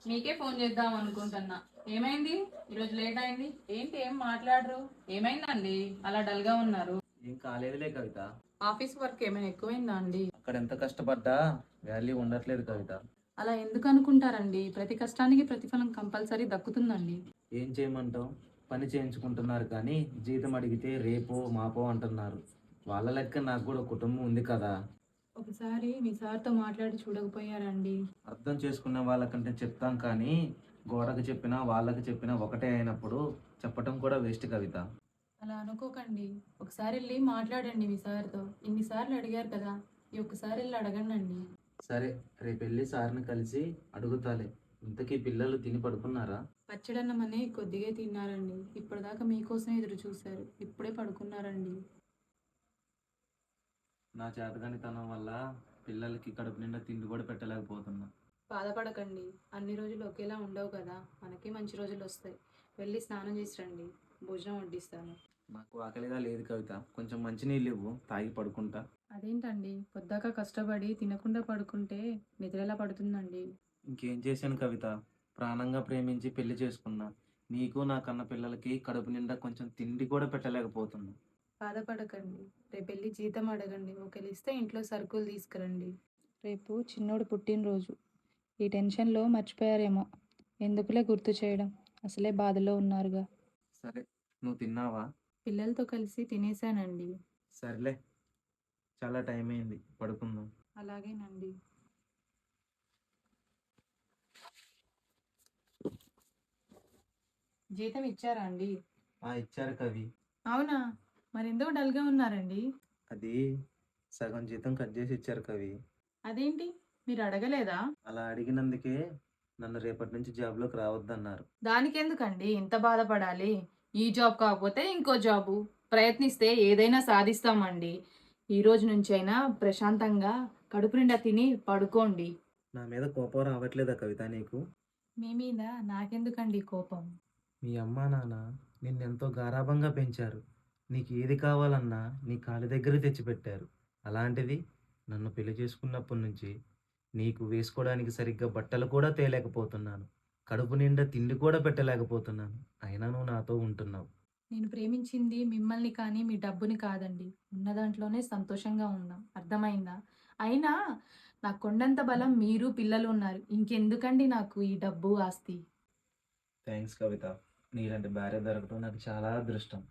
మీకే ఫోన్ చేద్దాం అనుకుంటున్నా. ఏమైంది ఈరోజు లేట్ అయింది? ఏంటి ఏం మాట్లాడరు? ఏమైందండి అలా డల్ గా ఉన్నారు? ఏం కాలేదులే కవిత. ఆఫీస్ వర్క్ ఏమైనా ఎక్కువైందా అండి? అక్కడ ఎంత కష్టపడ్డా వాల్యూ ఉండట్లేదు కవిత. అలా ఎందుకు అనుకుంటారండి? ప్రతి కష్టానికి ప్రతిఫలం కంపల్సరీ దక్కుతుందండి. ఏం చేయమంటావు? పని చేయించుకుంటున్నారు కానీ జీతం అడిగితే రేపో మాపో అంటున్నారు. వాళ్ళ లెక్క నాకు కూడా కుటుంబం ఉంది కదా. ఒకసారి మీ సార్తో మాట్లాడి చూడకపోయారండి? అర్థం చేసుకున్న వాళ్ళకంటే చెప్తాం కానీ గోడకు చెప్పినా వాళ్ళకి చెప్పినా ఒకటే అయినప్పుడు చెప్పటం కూడా వేస్ట్ కవిత. అలా అనుకోకండి. ఒకసారి వెళ్ళి మాట్లాడండి మీ సార్తో. ఇన్నిసార్లు అడిగారు కదా, ఈ ఒక్కసారి వెళ్ళి అడగండి. సరే, రేపు వెళ్ళి సార్ని కలిసి అడుగుతాలే. ఇంతకీ పిల్లలు తిని పడుకున్నారా? పచ్చడన్నమని కొద్దిగా తిన్నారండి. ఇప్పటిదాకా మీకోసం ఎదురు చూశారు. ఇప్పుడే పడుకున్నారండి. నా చేతగానితనం వల్ల పిల్లలకి కడుపు నిండా తిండి కూడా పెట్టలేకపోతున్నా. బాధపడకండి. అన్ని రోజులు ఒకేలా ఉండవు కదా. మనకి మంచి రోజులు వస్తాయి. వెళ్ళి స్నానం చేసి రండి. భోజనం వడ్డిస్తాను. నాకు ఆకలిగా లేదు కవిత. కొంచెం మంచినీళ్ళు ఇవ్వు, తాగి పడుకుంటా. అదేంటండి, పొద్దాక కష్టపడి తినకుండా పడుకుంటే నిద్ర ఎలా పడుతుందండి? ఇంకేం చేశాను కవిత? ప్రాణంగా ప్రేమించి పెళ్లి చేసుకున్నా. నీకు నా కన్న పిల్లలకి కడుపు నిండా కొంచెం తిండి కూడా పెట్టలేకపోతున్నా. బాధపడకండి. రేపు వెళ్ళి జీతం అడగండి. ఒకవేళ ఇస్తే ఇంట్లో సరుకులు తీసుకురండి. రేపు చిన్నోడు పుట్టినరోజు. ఈ టెన్షన్లో మర్చిపోయారేమో. ఎందుకులే గుర్తు చేయడం. అసలే బాధలో ఉన్నారుగా. సరే, నువ్వు తిన్నావా? పిల్లలతో కలిసి తినేశానండి. సర్లే, చాలా టైం అయింది, పడుకుందాం. అలాగేనండి. జీతం ఇచ్చారా అండి? ఇచ్చారు కవి. అవునా? మరెందుకు డల్గా ఉన్నారండి? అది సగం జీతం కట్ చేసి ఇచ్చారు కవి. అదేంటి, మీరు అడగలేదా? అలా అడిగినందుకే నన్ను రేపటి నుంచి జాబ్లోకి రావద్దన్నారు. దానికెందుకండి ఇంత బాధపడాలి? ఈ జాబ్ కాకపోతే ఇంకో జాబు ప్రయత్నిస్తే ఏదైనా సాధిస్తామండి. ఈ రోజు నుంచైనా ప్రశాంతంగా కడుపు నిండా తిని పడుకోండి. నా మీద కోపం రావట్లేదా కవిత నీకు? మీ మీద నాకెందుకండి కోపం? మీ అమ్మా నాన్న నిన్నెంతో గారాబంగా పెంచారు. నీకు ఏది కావాలన్నా నీ కాళ్ళ దగ్గర తెచ్చిపెట్టారు. అలాంటిది నన్ను పెళ్లి చేసుకున్నప్పటి నుంచి నీకు వేసుకోవడానికి సరిగ్గా బట్టలు కూడా తేలేకపోతున్నాను. కడుపు నిండా తిండి కూడా పెట్టలేకపోతున్నాను. అయినా నువ్వు నాతో ఉంటున్నావు. నేను ప్రేమించింది మిమ్మల్ని కానీ మీ డబ్బుని కాదండి. ఉన్న దాంట్లోనే సంతోషంగా ఉందాం. అర్థమైందా? అయినా నాకు కొండంత బలం మీరు పిల్లలు ఉన్నారు. ఇంకెందుకండి నాకు ఈ డబ్బు ఆస్తి? థ్యాంక్స్ కవిత. నీలాంటి భార్య దొరకడం నాకు చాలా అదృష్టం.